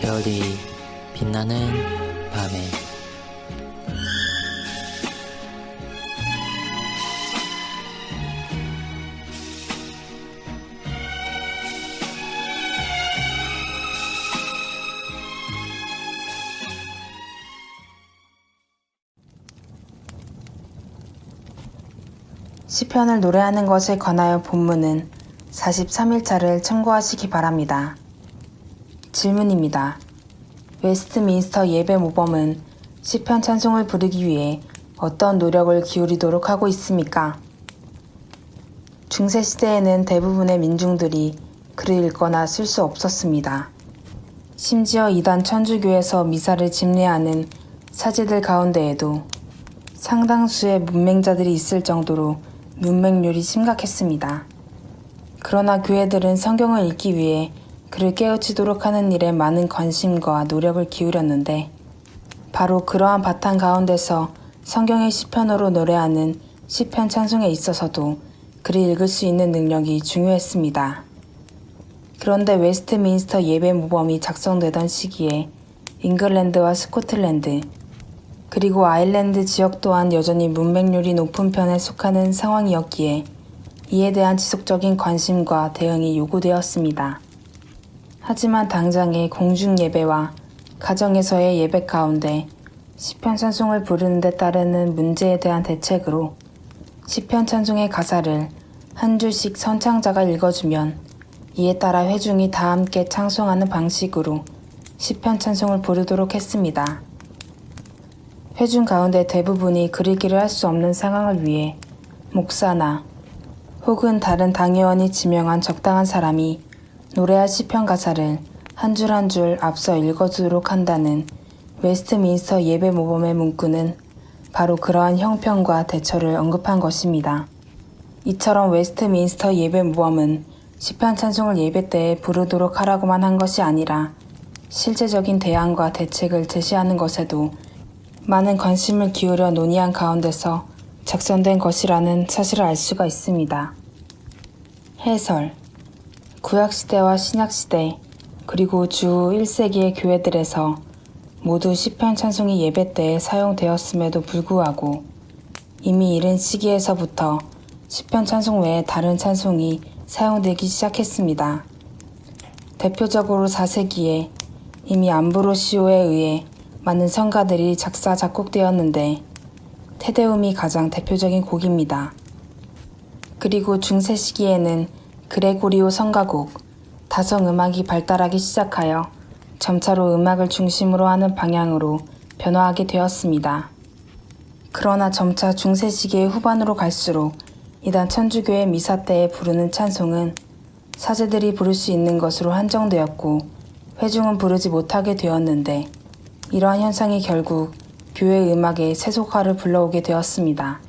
별이 빛나는 밤에 시편을 노래하는 것에 관하여 본문은 43일차를 참고하시기 바랍니다. 질문입니다. 웨스트민스터 예배 모범은 시편 찬송을 부르기 위해 어떤 노력을 기울이도록 하고 있습니까? 중세시대에는 대부분의 민중들이 글을 읽거나 쓸 수 없었습니다. 심지어 이단 천주교에서 미사를 집례하는 사제들 가운데에도 상당수의 문맹자들이 있을 정도로 문맹률이 심각했습니다. 그러나 교회들은 성경을 읽기 위해 그를 깨우치도록 하는 일에 많은 관심과 노력을 기울였는데 바로 그러한 바탕 가운데서 성경의 시편으로 노래하는 시편 찬송에 있어서도 글을 읽을 수 있는 능력이 중요했습니다. 그런데 웨스트민스터 예배 모범이 작성되던 시기에 잉글랜드와 스코틀랜드 그리고 아일랜드 지역 또한 여전히 문맹률이 높은 편에 속하는 상황이었기에 이에 대한 지속적인 관심과 대응이 요구되었습니다. 하지만 당장의 공중 예배와 가정에서의 예배 가운데 시편 찬송을 부르는 데 따르는 문제에 대한 대책으로 시편 찬송의 가사를 한 줄씩 선창자가 읽어주면 이에 따라 회중이 다 함께 찬송하는 방식으로 시편 찬송을 부르도록 했습니다. 회중 가운데 대부분이 글 읽기를 할 수 없는 상황을 위해 목사나 혹은 다른 당회원이 지명한 적당한 사람이 노래할 시편 가사를 한 줄 한 줄 앞서 읽어주도록 한다는 웨스트민스터 예배 모범의 문구는 바로 그러한 형편과 대처를 언급한 것입니다. 이처럼 웨스트민스터 예배 모범은 시편 찬송을 예배 때에 부르도록 하라고만 한 것이 아니라 실제적인 대안과 대책을 제시하는 것에도 많은 관심을 기울여 논의한 가운데서 작성된 것이라는 사실을 알 수가 있습니다. 해설 구약시대와 신약시대 그리고 주 1세기의 교회들에서 모두 시편 찬송이 예배 때에 사용되었음에도 불구하고 이미 이른 시기에서부터 시편 찬송 외에 다른 찬송이 사용되기 시작했습니다. 대표적으로 4세기에 이미 암브로시오에 의해 많은 성가들이 작사, 작곡되었는데 테데움이 가장 대표적인 곡입니다. 그리고 중세 시기에는 그레고리오 성가곡, 다성음악이 발달하기 시작하여 점차로 음악을 중심으로 하는 방향으로 변화하게 되었습니다. 그러나 점차 중세 시기의 후반으로 갈수록 이단 천주교의 미사 때에 부르는 찬송은 사제들이 부를 수 있는 것으로 한정되었고 회중은 부르지 못하게 되었는데 이러한 현상이 결국 교회 음악의 세속화를 불러오게 되었습니다.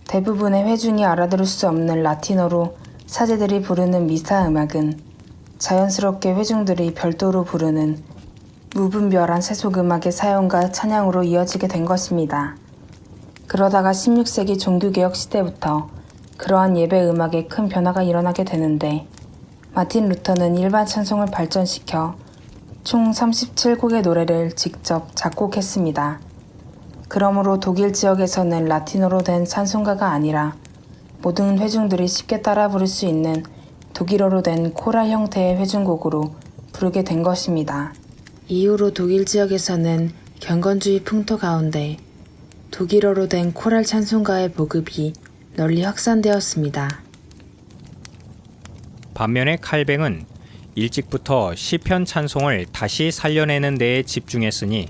대부분의 회중이 알아들을 수 없는 라틴어로 사제들이 부르는 미사 음악은 자연스럽게 회중들이 별도로 부르는 무분별한 세속음악의 사용과 찬양으로 이어지게 된 것입니다. 그러다가 16세기 종교개혁 시대부터 그러한 예배 음악에 큰 변화가 일어나게 되는데 마틴 루터는 일반 찬송을 발전시켜 총 37곡의 노래를 직접 작곡했습니다. 그러므로 독일 지역에서는 라틴어로 된 찬송가가 아니라 모든 회중들이 쉽게 따라 부를 수 있는 독일어로 된 코랄 형태의 회중곡으로 부르게 된 것입니다. 이후로 독일 지역에서는 경건주의 풍토 가운데 독일어로 된 코랄 찬송가의 보급이 널리 확산되었습니다. 반면에 칼뱅은 일찍부터 시편 찬송을 다시 살려내는 데에 집중했으니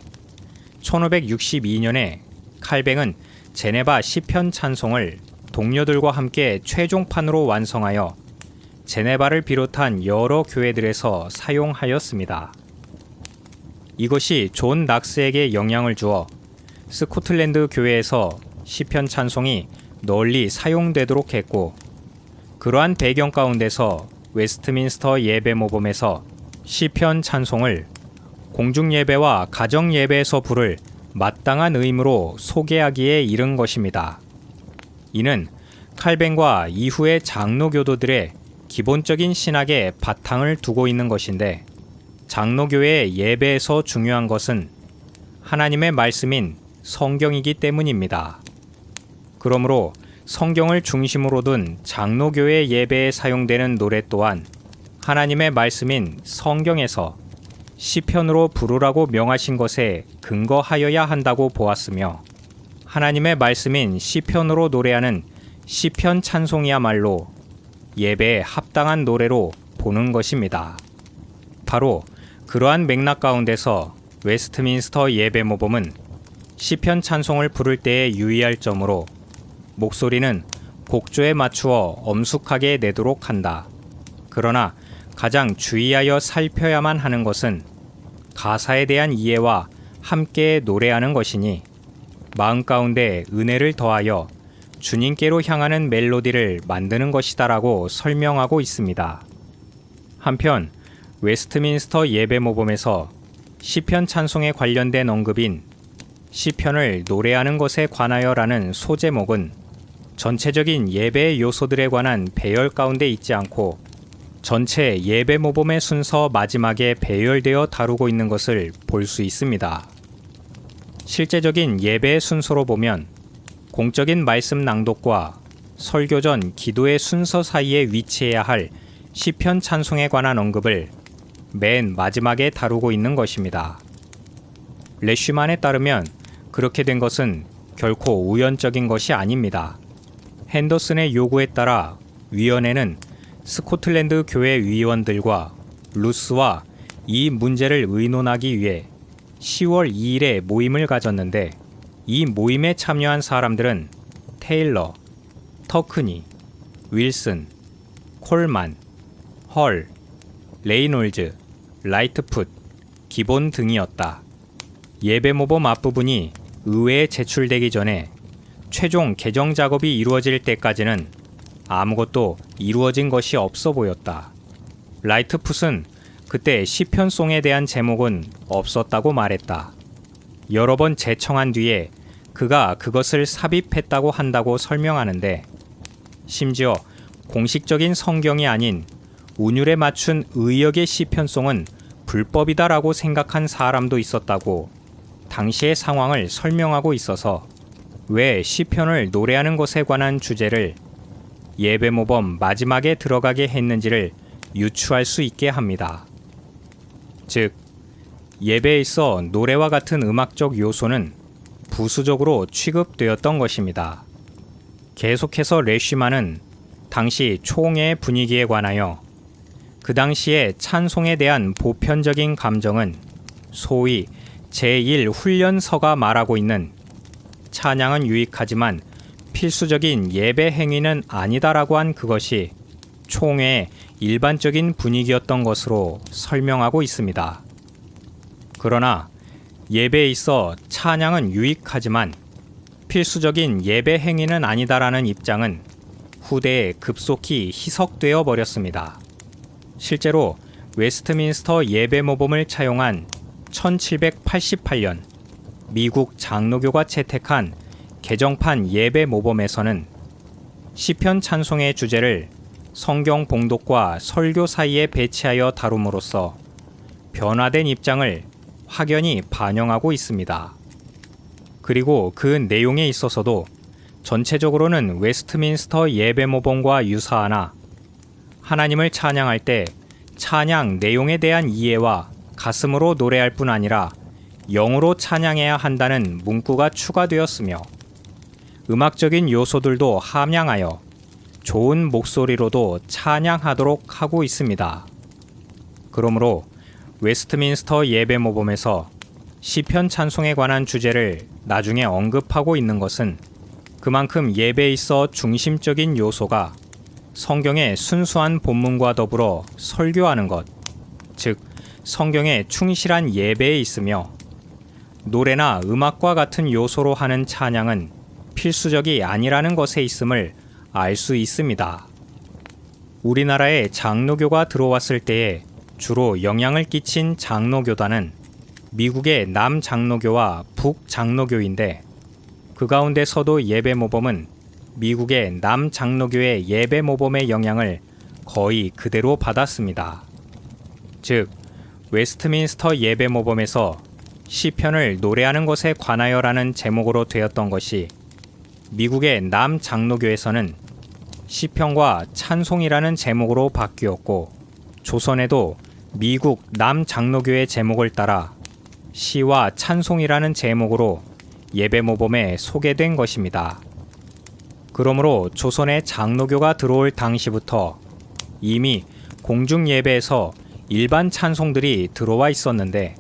1562년에 칼뱅은 제네바 시편 찬송을 동료들과 함께 최종판으로 완성하여 제네바를 비롯한 여러 교회들에서 사용하였습니다. 이것이 존 낙스에게 영향을 주어 스코틀랜드 교회에서 시편 찬송이 널리 사용되도록 했고 그러한 배경 가운데서 웨스트민스터 예배 모범에서 시편 찬송을 공중 예배와 가정 예배에서 부를 마땅한 의무로 소개하기에 이른 것입니다. 이는 칼뱅과 이후의 장로교도들의 기본적인 신학에 바탕을 두고 있는 것인데 장로교회의 예배에서 중요한 것은 하나님의 말씀인 성경이기 때문입니다. 그러므로 성경을 중심으로 둔 장로교회 예배에 사용되는 노래 또한 하나님의 말씀인 성경에서 시편으로 부르라고 명하신 것에 근거하여야 한다고 보았으며, 하나님의 말씀인 시편으로 노래하는 시편 찬송이야말로 예배에 합당한 노래로 보는 것입니다. 바로 그러한 맥락 가운데서 웨스트민스터 예배 모범은 시편 찬송을 부를 때에 유의할 점으로 목소리는 곡조에 맞추어 엄숙하게 내도록 한다. 그러나 가장 주의하여 살펴야만 하는 것은 가사에 대한 이해와 함께 노래하는 것이니 마음 가운데 은혜를 더하여 주님께로 향하는 멜로디를 만드는 것이다라고 설명하고 있습니다. 한편 웨스트민스터 예배 모범에서 시편 찬송에 관련된 언급인 시편을 노래하는 것에 관하여라는 소제목은 전체적인 예배의 요소들에 관한 배열 가운데 있지 않고 전체 예배 모범의 순서 마지막에 배열되어 다루고 있는 것을 볼 수 있습니다. 실제적인 예배의 순서로 보면 공적인 말씀 낭독과 설교 전 기도의 순서 사이에 위치해야 할 시편 찬송에 관한 언급을 맨 마지막에 다루고 있는 것입니다. 레쉬만에 따르면 그렇게 된 것은 결코 우연적인 것이 아닙니다. 핸더슨의 요구에 따라 위원회는 스코틀랜드 교회 위원들과 루스와 이 문제를 의논하기 위해 10월 2일에 모임을 가졌는데, 이 모임에 참여한 사람들은 테일러, 터크니, 윌슨, 콜만, 헐, 레이놀즈, 라이트풋, 기본 등이었다. 예배 모범 앞부분이 의회에 제출되기 전에 최종 개정 작업이 이루어질 때까지는 아무것도 이루어진 것이 없어 보였다. 라이트풋은 그때 시편송에 대한 제목은 없었다고 말했다. 여러 번 재청한 뒤에 그가 그것을 삽입했다고 한다고 설명하는데, 심지어 공식적인 성경이 아닌 운율에 맞춘 의역의 시편송은 불법이다라고 생각한 사람도 있었다고 당시의 상황을 설명하고 있어서 왜 시편을 노래하는 것에 관한 주제를 예배 모범 마지막에 들어가게 했는지를 유추할 수 있게 합니다. 즉, 예배에 있어 노래와 같은 음악적 요소는 부수적으로 취급되었던 것입니다. 계속해서 레쉬만은 당시 총회의 분위기에 관하여 그 당시의 찬송에 대한 보편적인 감정은 소위 제1훈련서가 말하고 있는 찬양은 유익하지만 필수적인 예배 행위는 아니다라고 한 그것이 총회의 일반적인 분위기였던 것으로 설명하고 있습니다. 그러나 예배에 있어 찬양은 유익하지만 필수적인 예배 행위는 아니다라는 입장은 후대에 급속히 희석되어 버렸습니다. 실제로 웨스트민스터 예배 모범을 차용한 1788년 미국 장로교가 채택한 개정판 예배 모범에서는 시편 찬송의 주제를 성경 봉독과 설교 사이에 배치하여 다룸으로써 변화된 입장을 확연히 반영하고 있습니다. 그리고 그 내용에 있어서도 전체적으로는 웨스트민스터 예배 모범과 유사하나 하나님을 찬양할 때 찬양 내용에 대한 이해와 가슴으로 노래할 뿐 아니라 영으로 찬양해야 한다는 문구가 추가되었으며 음악적인 요소들도 함양하여 좋은 목소리로도 찬양하도록 하고 있습니다. 그러므로 웨스트민스터 예배 모범에서 시편 찬송에 관한 주제를 나중에 언급하고 있는 것은 그만큼 예배에 있어 중심적인 요소가 성경의 순수한 본문과 더불어 설교하는 것, 즉 성경에 충실한 예배에 있으며 노래나 음악과 같은 요소로 하는 찬양은 필수적이 아니라는 것에 있음을 알 수 있습니다. 우리나라에 장로교가 들어왔을 때에 주로 영향을 끼친 장로교단은 미국의 남장로교와 북장로교인데, 그 가운데서도 예배 모범은 미국의 남장로교의 예배 모범의 영향을 거의 그대로 받았습니다. 즉, 웨스트민스터 예배 모범에서 시편을 노래하는 것에 관하여라는 제목으로 되었던 것이 미국의 남장로교에서는 시편과 찬송이라는 제목으로 바뀌었고, 조선에도 미국 남장로교의 제목을 따라 시와 찬송이라는 제목으로 예배 모범에 소개된 것입니다. 그러므로 조선의 장로교가 들어올 당시부터 이미 공중 예배에서 일반 찬송들이 들어와 있었는데,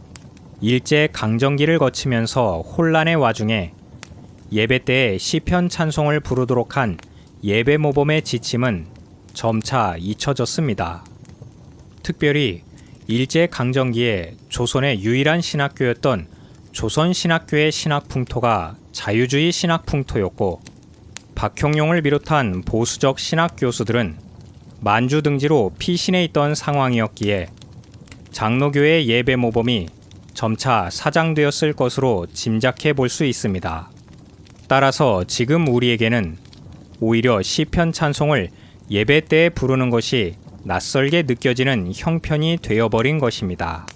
일제 강점기를 거치면서 혼란의 와중에 예배 때에 시편 찬송을 부르도록 한 예배 모범의 지침은 점차 잊혀졌습니다. 특별히 일제 강점기에 조선의 유일한 신학교였던 조선신학교의 신학 풍토가 자유주의 신학 풍토였고, 박형용을 비롯한 보수적 신학 교수들은 만주등지로 피신해 있던 상황이었기에 장로교의 예배 모범이 점차 사장되었을 것으로 짐작해 볼 수 있습니다. 따라서 지금 우리에게는 오히려 시편 찬송을 예배 때에 부르는 것이 낯설게 느껴지는 형편이 되어버린 것입니다.